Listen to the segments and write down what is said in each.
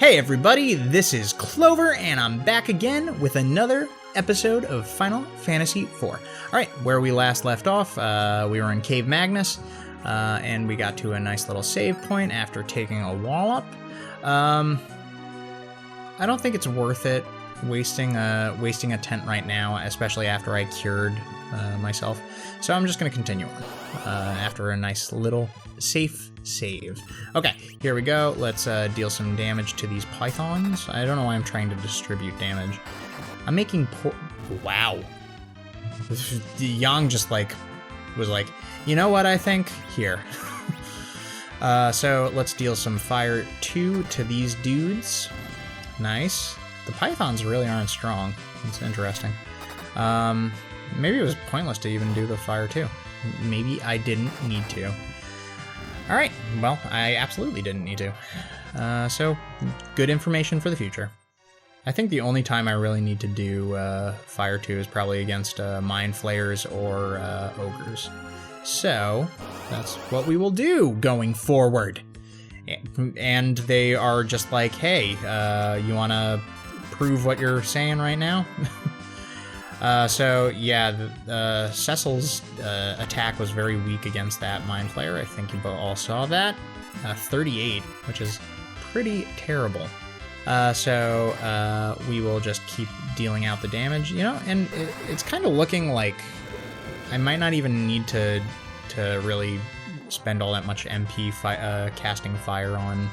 Hey everybody, this is Clover, and I'm back again with another episode of Final Fantasy IV. Alright, where we last left off, we were in Cave Magnus, and we got to a nice little save point after taking a wallop. I don't think it's worth it wasting a tent right now, especially after I cured myself. So I'm just going to continue on after a nice little safe save. Okay, here we go. Let's deal some damage to these pythons. I don't know why I'm trying to distribute damage. I'm making wow. Yang just was like, you know what I think? Here. So let's deal some fire 2 to these dudes. Nice. The pythons really aren't strong. It's interesting. Maybe it was pointless to even do the fire 2. Maybe I didn't need to. Alright, well, I absolutely didn't need to. So, good information for the future. I think the only time I really need to do Fire 2 is probably against Mind Flayers or Ogres. So, that's what we will do going forward. And they are just like, hey, you want to prove what you're saying right now? So yeah, Cecil's attack was very weak against that Mind Flayer. I think you all saw that. 38, which is pretty terrible. So we will just keep dealing out the damage, you know, and it's kind of looking like I might not even need to really spend all that much MP casting fire on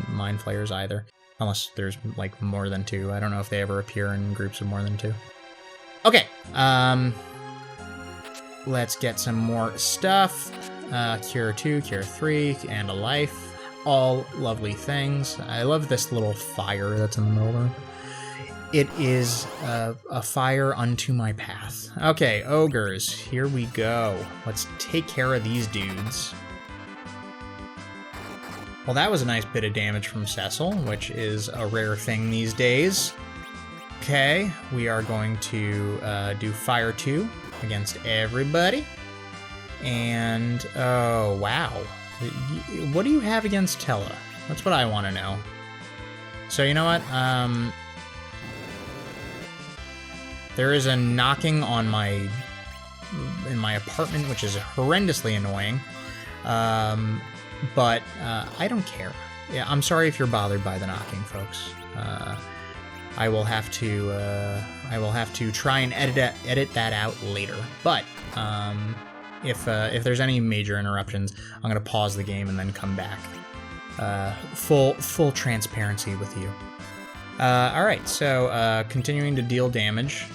Mind Flayers either. Unless there's like more than 2. I don't know if they ever appear in groups of more than 2. Okay, let's get some more stuff. Cure 2, Cure 3, and a life. All lovely things. I love this little fire that's in the middle of the room. It is a fire unto my path. Okay, ogres, here we go. Let's take care of these dudes. Well, that was a nice bit of damage from Cecil, which is a rare thing these days. Okay, we are going to do Fire 2 against everybody. And, oh, wow. What do you have against Tella? That's what I want to know. So, you know what? There is a knocking on in my apartment, which is horrendously annoying. But I don't care. Yeah, I'm sorry if you're bothered by the knocking, folks. I will have to try and edit that out later. But if there's any major interruptions, I'm gonna pause the game and then come back. Full transparency with you. All right, so continuing to deal damage.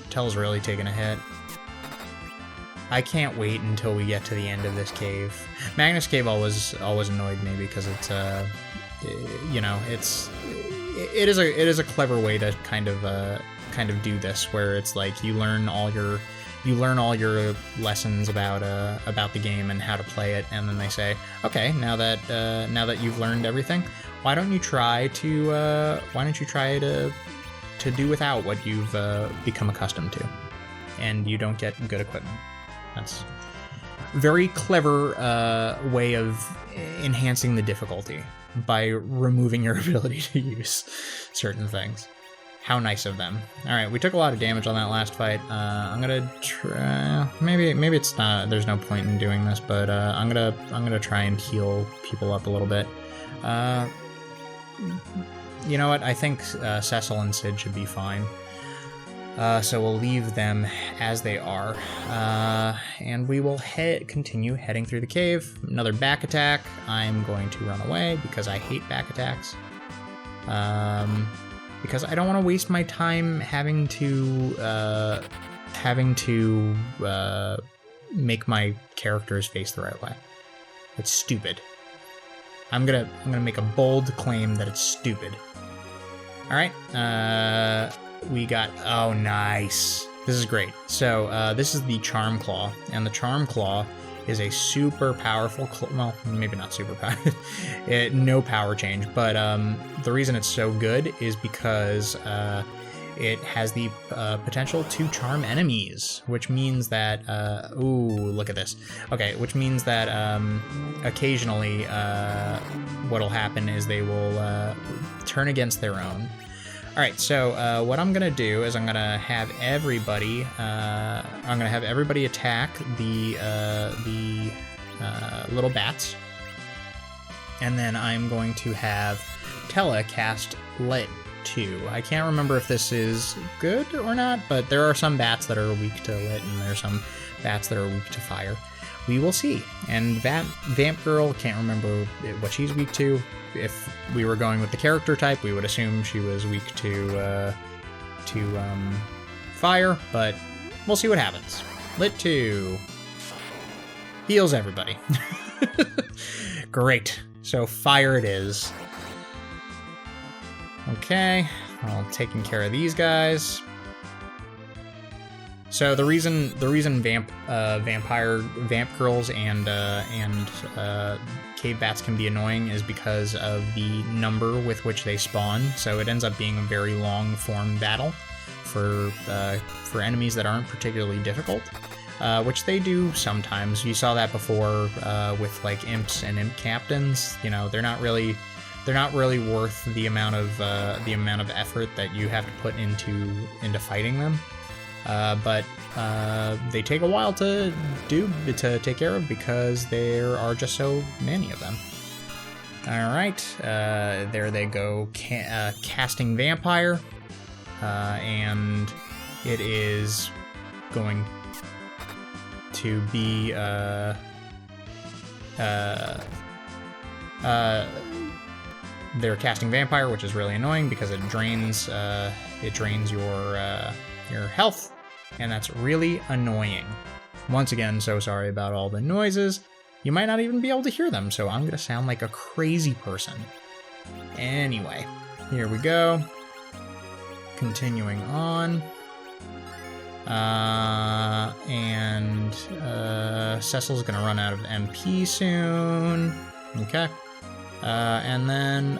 Tell's really taking a hit. I can't wait until we get to the end of this cave. Magnus Cave always annoyed me because it's you know, it is a clever way to kind of do this, where it's like you learn all your lessons about the game and how to play it, and then they say, okay, now that you've learned everything, why don't you try to do without what you've become accustomed to, and you don't get good equipment. That's a very clever way of enhancing the difficulty by removing your ability to use certain things. How nice of them. All right, we took a lot of damage on that last fight. I'm gonna try. Maybe it's not. There's no point in doing this, but I'm gonna try and heal people up a little bit. You know what? I think Cecil and Sid should be fine. So we'll leave them as they are, and we will continue heading through the cave. Another back attack. I'm going to run away because I hate back attacks. Because I don't want to waste my time having to make my characters face the right way. It's stupid. I'm gonna make a bold claim that it's stupid. All right. We got, oh, nice. This is great. So this is the Charm Claw, and the Charm Claw is a super powerful, well, maybe not super powerful, no power change, but the reason it's so good is because it has the potential to charm enemies, which means that, ooh, look at this. Okay, which means that occasionally what'll happen is they will turn against their own. All right, so what I'm gonna do is I'm gonna have everybody attack the little bats, and then I'm going to have Tella cast Lit 2. I can't remember if this is good or not, but there are some bats that are weak to Lit, and there are some bats that are weak to fire. We will see. And Vamp Girl, can't remember what she's weak to. If we were going with the character type, we would assume she was weak to fire, but we'll see what happens. Lit 2 heals everybody. Great. So fire it is. Okay, well, taking care of these guys. So the reason vamp girls and cave bats can be annoying is because of the number with which they spawn. So it ends up being a very long form battle for enemies that aren't particularly difficult, which they do sometimes. You saw that before with like imps and imp captains. You know, they're not really worth the amount of effort that you have to put into fighting them. But they take a while to take care of because there are just so many of them. All right, there they go, casting Vampire, and it is going to be they're casting Vampire, which is really annoying because it drains your health, and that's really annoying. Once again, so sorry about all the noises. You might not even be able to hear them, so I'm gonna sound like a crazy person. Anyway, here we go. Continuing on. And Cecil's gonna run out of MP soon. Okay. And then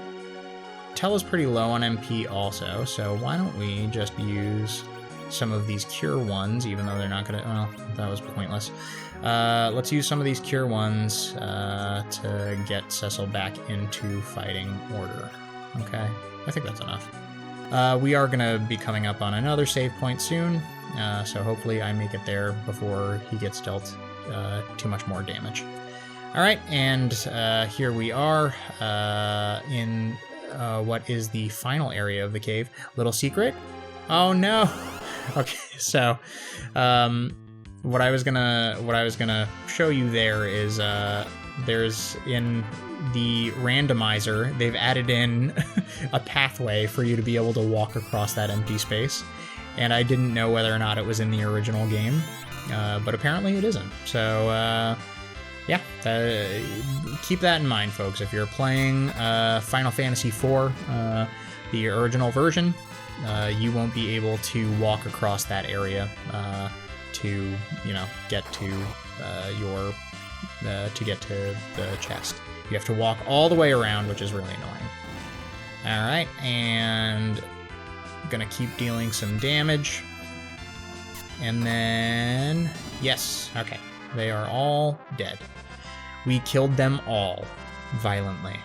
Tella's pretty low on MP also, so why don't we just use some of these cure ones, even though they're not gonna, well, that was pointless. Let's use some of these cure ones to get Cecil back into fighting order. Okay, I think that's enough. We are gonna be coming up on another save point soon, so hopefully I make it there before he gets dealt too much more damage. All right, and here we are in what is the final area of the cave. Little secret. Oh no. Okay, so what I was gonna show you there is there's in the randomizer they've added in a pathway for you to be able to walk across that empty space, and I didn't know whether or not it was in the original game, but apparently it isn't. So yeah, keep that in mind, folks. If you're playing Final Fantasy IV, the original version, you won't be able to walk across that area to, you know, get to get to the chest. You have to walk all the way around, which is really annoying. All right, and I'm gonna keep dealing some damage, and then yes, okay, they are all dead. We killed them all violently.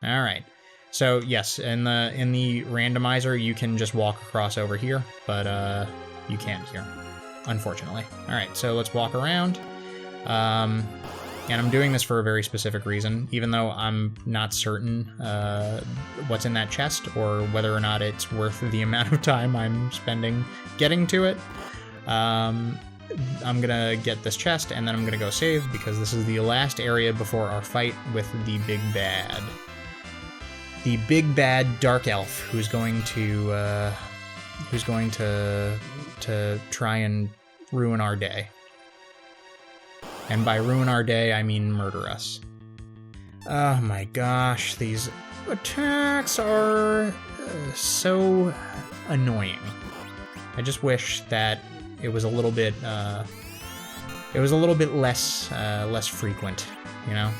All right. So yes, in the randomizer, you can just walk across over here, but you can't here, unfortunately. All right, so let's walk around. And I'm doing this for a very specific reason, even though I'm not certain what's in that chest or whether or not it's worth the amount of time I'm spending getting to it. I'm gonna get this chest, and then I'm gonna go save, because this is the last area before our fight with the big bad. The big bad dark elf who's going to try and ruin our day. And by ruin our day, I mean murder us. Oh my gosh, these attacks are so annoying. I just wish that it was a little bit less frequent, you know?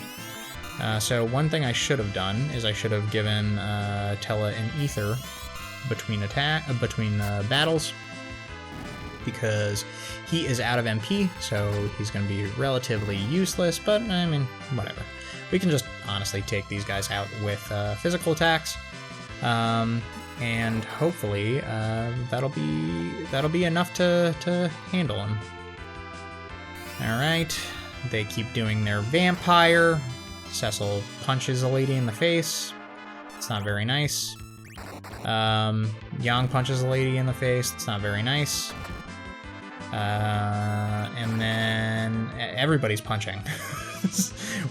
So one thing I should have done is I should have given Tella an ether between battles, because he is out of MP, so he's going to be relatively useless, but I mean, whatever. We can just honestly take these guys out with physical attacks, and hopefully that'll be enough to handle him. All right, they keep doing their vampire. Cecil punches a lady in the face. It's not very nice. Yang punches a lady in the face. It's not very nice. And then everybody's punching.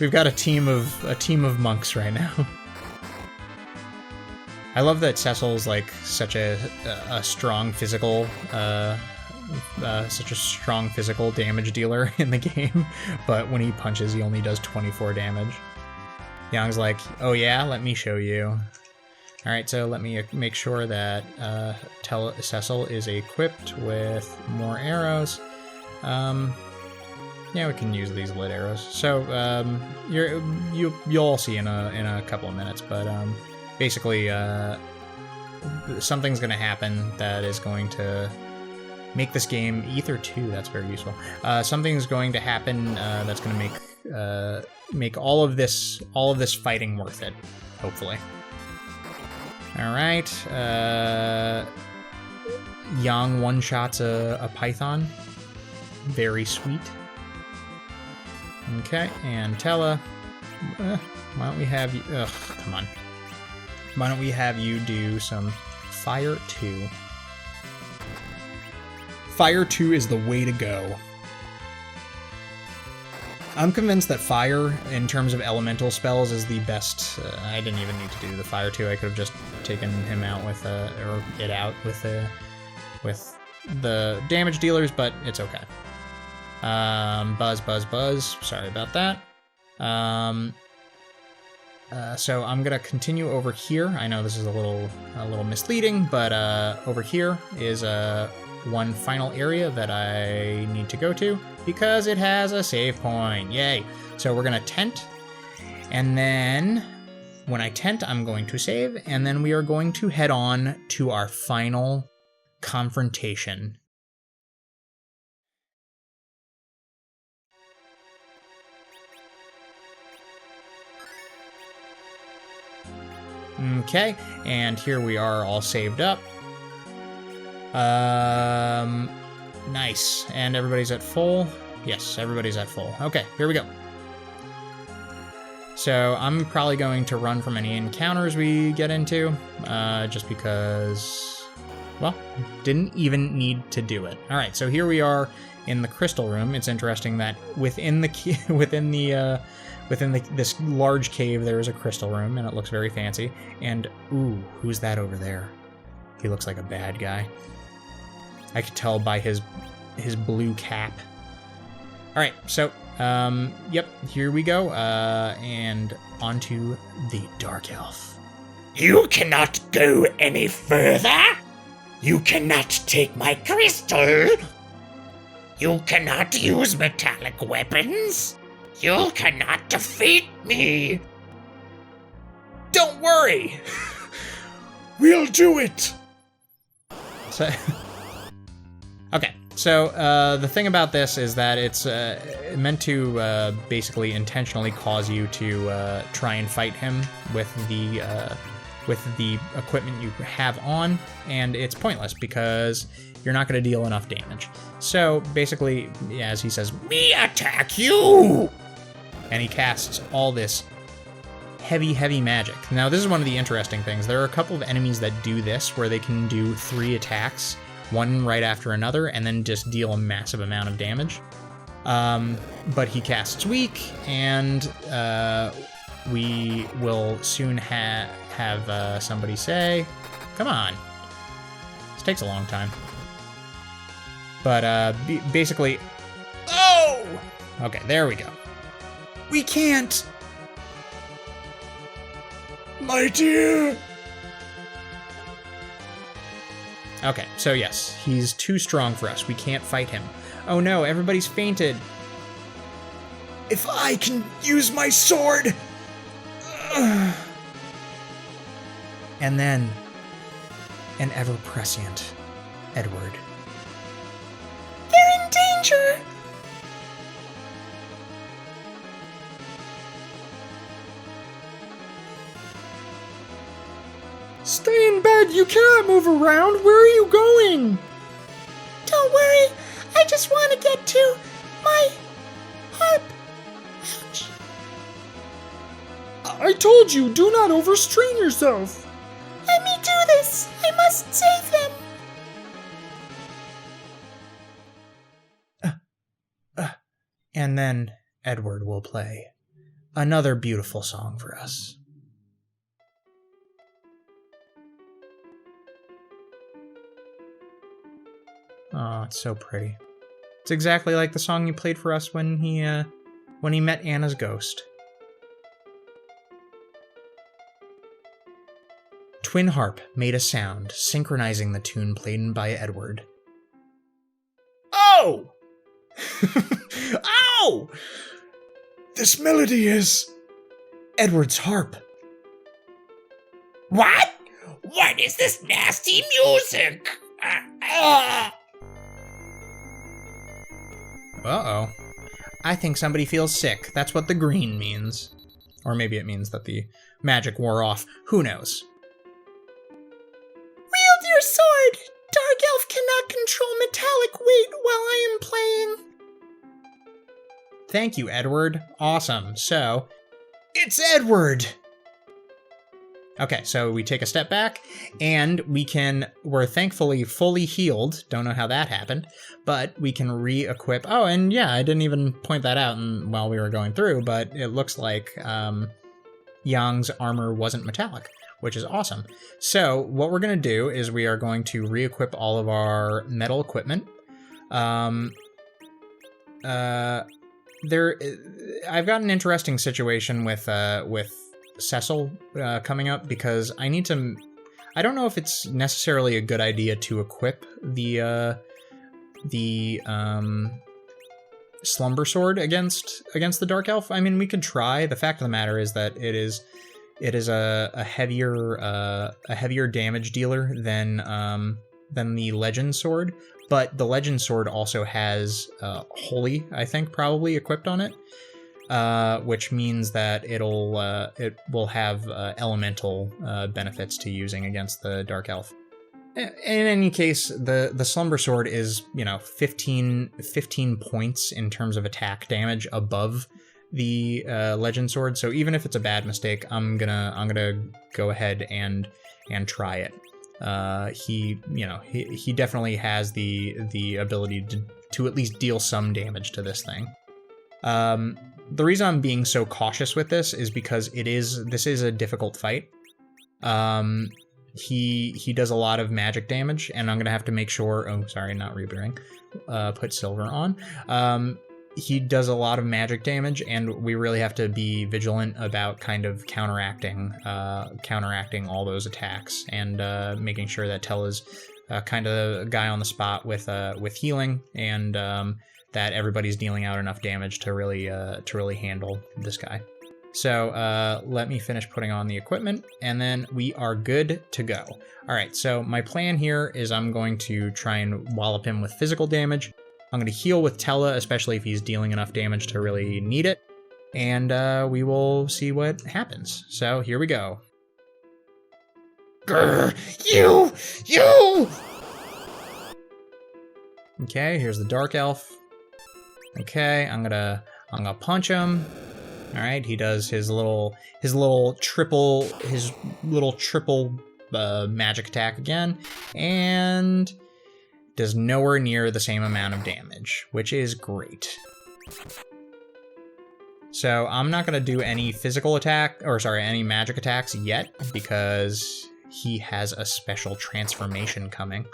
We've got a team of monks right now. I love that Cecil's like such a strong physical damage dealer in the game, but when he punches, he only does 24 damage. Yang's like, oh yeah, let me show you. All right, so let me make sure that Cecil is equipped with more arrows. Yeah, we can use these lit arrows. So you'll all see in a couple of minutes, but basically something's going to happen that is going to make this game Ether 2. That's very useful. Something's going to happen that's going to make all of this fighting worth it, hopefully. All right, Yang one-shots a python. Very sweet. Okay, and Tella, why don't we have you... Ugh, come on. Why don't we have you do some Fire 2? Fire 2 is the way to go. I'm convinced that Fire, in terms of elemental spells, is the best. I didn't even need to do the Fire 2. I could have just taken him out with, or it out with the damage dealers, but it's okay. Buzz, buzz, buzz. Sorry about that. So I'm gonna continue over here. I know this is a little misleading, but over here is one final area that I need to go to because it has a save point. Yay! So we're gonna tent, and then when I tent, I'm going to save, and then we are going to head on to our final confrontation. Okay, and here we are all saved up. Nice. And everybody's at full? Yes, everybody's at full. Okay, here we go. So I'm probably going to run from any encounters we get into, just because, well, didn't even need to do it. All right, so here we are in the crystal room. It's interesting that within this large cave, there is a crystal room, and it looks very fancy. And, ooh, who's that over there? He looks like a bad guy. I could tell by his blue cap. All right, so, yep, here we go, and onto the Dark Elf. You cannot go any further. You cannot take my crystal. You cannot use metallic weapons. You cannot defeat me! Don't worry! We'll do it! So, okay, so the thing about this is that it's meant to basically intentionally cause you to try and fight him with the equipment you have on, and it's pointless because you're not going to deal enough damage. So basically, as he says, "We attack you!" and he casts all this heavy magic. Now, this is one of the interesting things. There are a couple of enemies that do this, where they can do 3 attacks, one right after another, and then just deal a massive amount of damage. But he casts weak, and we will soon have somebody say, come on. This takes a long time. But basically, oh! Okay, there we go. We can't! My dear! Okay, so yes, he's too strong for us. We can't fight him. Oh no, everybody's fainted. If I can use my sword! And then and ever-prescient Edward. They're in danger! Stay in bed, you cannot move around. Where are you going? Don't worry, I just want to get to my harp. Ouch. I told you, do not overstrain yourself. Let me do this. I must save them. And then Edward will play another beautiful song for us. Oh, it's so pretty. It's exactly like the song you played for us when he met Anna's ghost. Twin harp made a sound, synchronizing the tune played by Edward. Oh! Ow! This melody is Edward's harp. What? What is this nasty music? Uh-oh. I think somebody feels sick. That's what the green means. Or maybe it means that the magic wore off. Who knows? Wield your sword! Dark Elf cannot control metallic weight while I am playing. Thank you, Edward. Awesome. So, it's Edward! Okay, so we take a step back, and we're thankfully fully healed. Don't know how that happened, but we can re-equip. Oh, and yeah, I didn't even point that out while we were going through, but it looks like Yang's armor wasn't metallic, which is awesome. So what we're going to do is we are going to re-equip all of our metal equipment. I've got an interesting situation with Cecil coming up, because I don't know if it's necessarily a good idea to equip the Slumber Sword against the Dark Elf. I mean, we could try. The fact of the matter is that it is a heavier damage dealer than the Legend Sword, but the Legend Sword also has Holy, I think, probably equipped on it. Which means that it will have elemental benefits to using against the Dark Elf. In any case, the Slumber Sword is 15 points in terms of attack damage above the Legend Sword. So even if it's a bad mistake, I'm gonna go ahead and try it. He definitely has the ability to at least deal some damage to this thing. The reason I'm being so cautious with this is because this is a difficult fight. He does a lot of magic damage, and I'm gonna have to make sure. Oh, sorry, not rebooting. Put silver on. He does a lot of magic damage, and we really have to be vigilant about kind of counteracting all those attacks, and making sure that Tella's kind of a guy on the spot with healing, and that everybody's dealing out enough damage to really handle this guy. So let me finish putting on the equipment, and then we are good to go. All right, so my plan here is I'm going to try and wallop him with physical damage. I'm going to heal with Tella, especially if he's dealing enough damage to really need it, and we will see what happens. So here we go. Grr, you! Okay, here's the Dark Elf. Okay, I'm gonna punch him. All right, he does his little triple magic attack again, and does nowhere near the same amount of damage, which is great. So I'm not gonna do any any magic attacks yet, because he has a special transformation coming.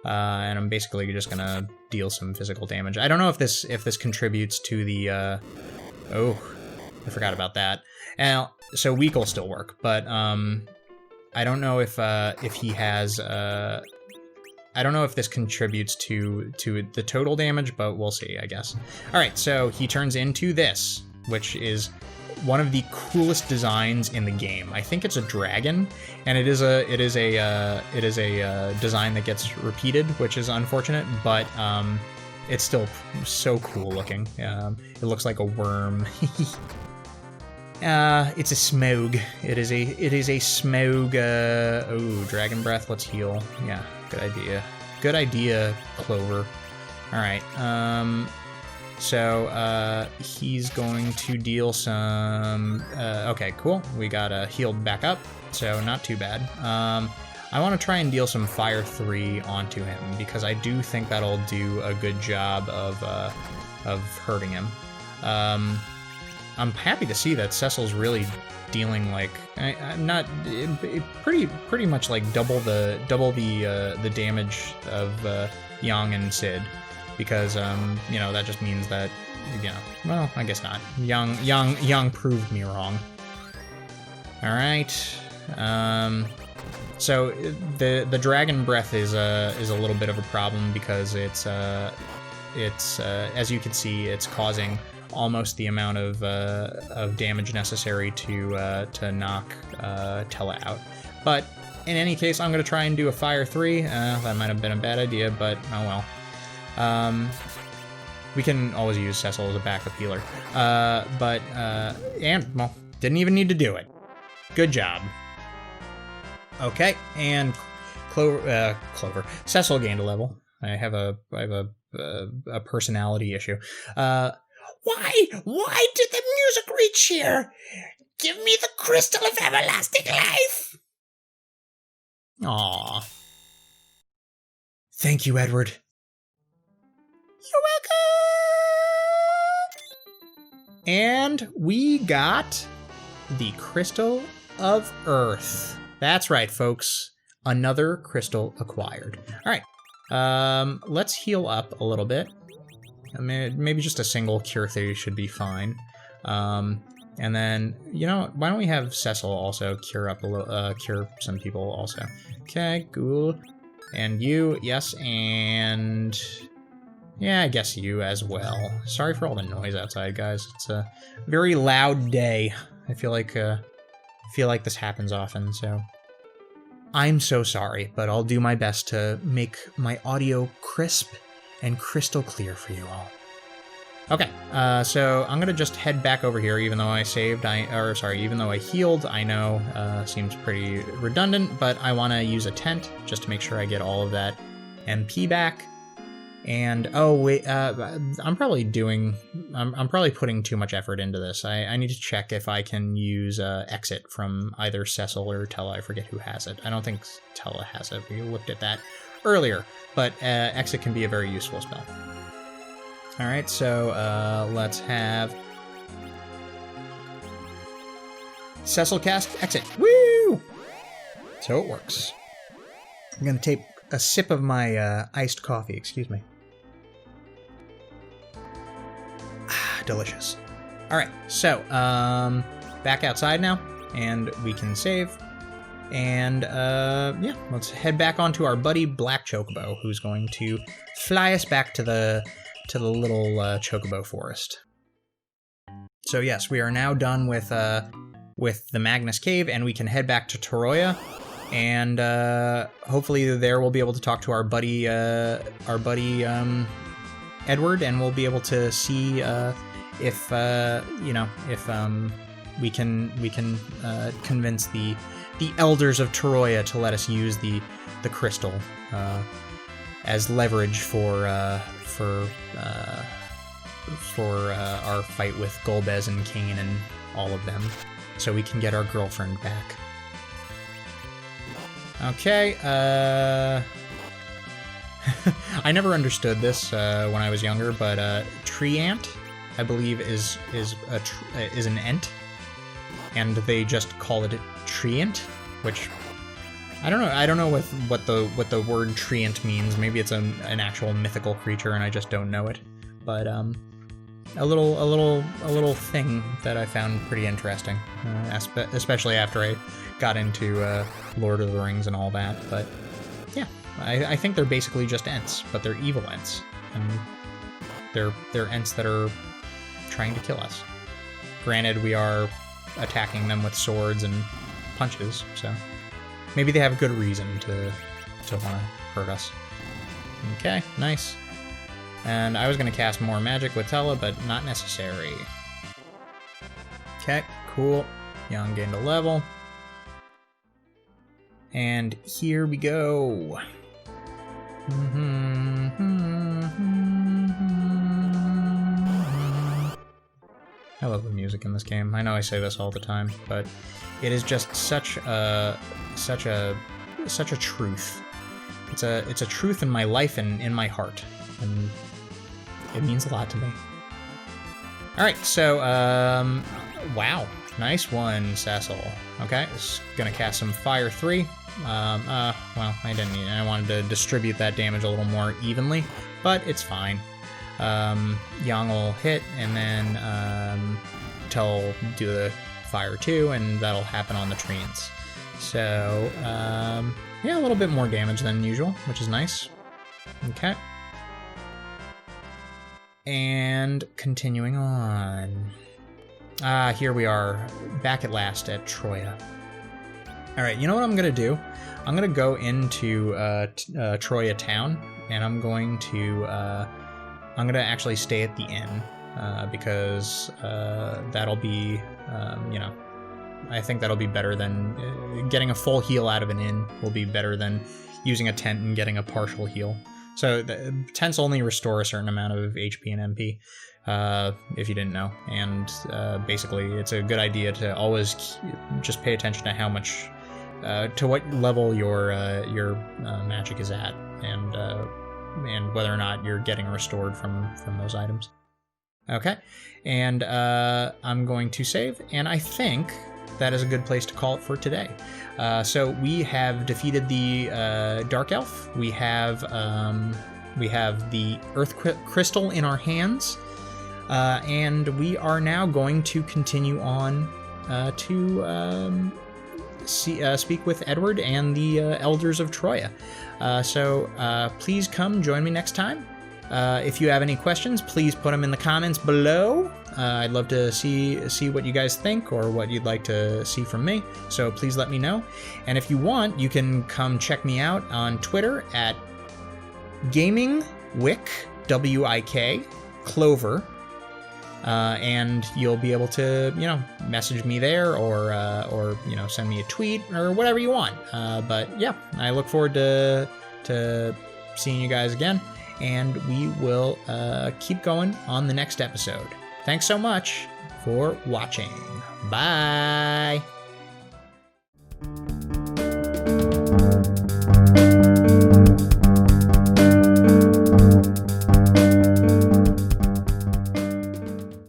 And I'm basically just gonna deal some physical damage. I don't know if this contributes to the oh, I forgot about that. And so weak will still work, but I don't know if he has I don't know if this contributes to the total damage, but we'll see, I guess. All right, so he turns into this. which is one of the coolest designs in the game. I think it's a dragon, and it is a design that gets repeated, which is unfortunate, but it's still so cool looking. It looks like a worm. It's a smog. It is a smog. Oh, dragon breath. Let's heal. Yeah, good idea. Good idea, Clover. All right. So he's going to deal some... okay, cool. We got healed back up, so not too bad. I want to try and deal some Fire 3 onto him, because I do think that'll do a good job of hurting him. I'm happy to see that Cecil's really dealing like... not... pretty much like double the damage of Yang and Sid. Because, you know, that just means that, you know, well, I guess not. Yang proved me wrong. Alright. So, the Dragon Breath is a little bit of a problem because it's as you can see, it's causing almost the amount of damage necessary to knock Tella out. But, in any case, I'm going to try and do a Fire 3. That might have been a bad idea, but oh well. We can always use Cecil as a backup healer. And, well, didn't even need to do it. Good job. Okay, and Clover. Cecil gained a level. I have a personality issue. Why did the music reach here? Give me the crystal of everlasting life! Aww. Thank you, Edward. You're welcome! And we got the Crystal of Earth. That's right, folks. Another crystal acquired. All right. Let's heal up a little bit. I mean, maybe just a single cure 3 should be fine. And then, you know, why don't we have Cecil also cure up a little, cure some people also. Okay, cool. And you, yes, and... yeah, I guess you as well. Sorry for all the noise outside, guys. It's a very loud day. I feel like this happens often, so I'm so sorry, but I'll do my best to make my audio crisp and crystal clear for you all. Okay, so I'm gonna just head back over here, even though I saved, even though I healed. I know, seems pretty redundant, but I want to use a tent just to make sure I get all of that MP back. And, oh, wait, I'm probably putting too much effort into this. I need to check if I can use exit from either Cecil or Tella. I forget who has it. I don't think Tella has it. We looked at that earlier, but exit can be a very useful spell. All right, so let's have Cecil cast exit. Woo! So it works. I'm going to take a sip of my iced coffee, excuse me. Delicious. All right, so back outside now, and we can save. And yeah, let's head back onto our buddy Black Chocobo, who's going to fly us back to the little Chocobo forest. So yes, we are now done with the Magnus Cave, and we can head back to Toroya. And hopefully there we'll be able to talk to our buddy Edward, and we'll be able to see if we can convince the elders of Toroya to let us use the crystal as leverage for our fight with Golbez and Kane and all of them, so we can get our girlfriend back. Okay, I never understood this when I was younger, but treant, I believe, is an ent, and they just call it treant, which I don't know. I don't know what the word treant means. Maybe it's an actual mythical creature, and I just don't know it. But a little thing that I found pretty interesting, especially after I got into Lord of the Rings and all that. But yeah, I think they're basically just ents, but they're evil ents, and they're ents that are trying to kill us. Granted, we are attacking them with swords and punches, so maybe they have a good reason to want to hurt us. Okay, nice. And I was going to cast more magic with Tella, but not necessary. Okay, cool. Young gained a level. And here we go. I love the music in this game. I know I say this all the time, but it is just such a truth. It's a truth in my life and in my heart, and it means a lot to me. All right, so wow, nice one, Cecil. Okay, just gonna cast some Fire 3. Well, I didn't need it. I wanted to distribute that damage a little more evenly, but it's fine. Yang will hit, and then Tell will do the Fire 2, and that'll happen on the treants. So, yeah, a little bit more damage than usual, which is nice. Okay. And continuing on. Here we are, back at last at Troya. Alright, you know what I'm going to do? I'm going to go into Troya town, and I'm going to actually stay at the inn, because that'll be, you know, I think that'll be better than getting a full heal out of an inn will be better than using a tent and getting a partial heal. So the tents only restore a certain amount of HP and MP, if you didn't know. And basically, it's a good idea to always just pay attention to how much, to what level your magic is at, and whether or not you're getting restored from those items. Okay, and I'm going to save, and I think that is a good place to call it for today. So we have defeated the Dark Elf. We have the Earth Crystal in our hands, and we are now going to continue on to speak with Edward and the Elders of Troya. So please come join me next time. If you have any questions, please put them in the comments below. I'd love to see what you guys think or what you'd like to see from me, so please let me know. And if you want, you can come check me out on Twitter at Gaming Wick, W-I-K, Clover, and you'll be able to, you know, message me there or you know, send me a tweet or whatever you want. But yeah, I look forward to seeing you guys again, and we will keep going on the next episode. Thanks so much for watching. Bye!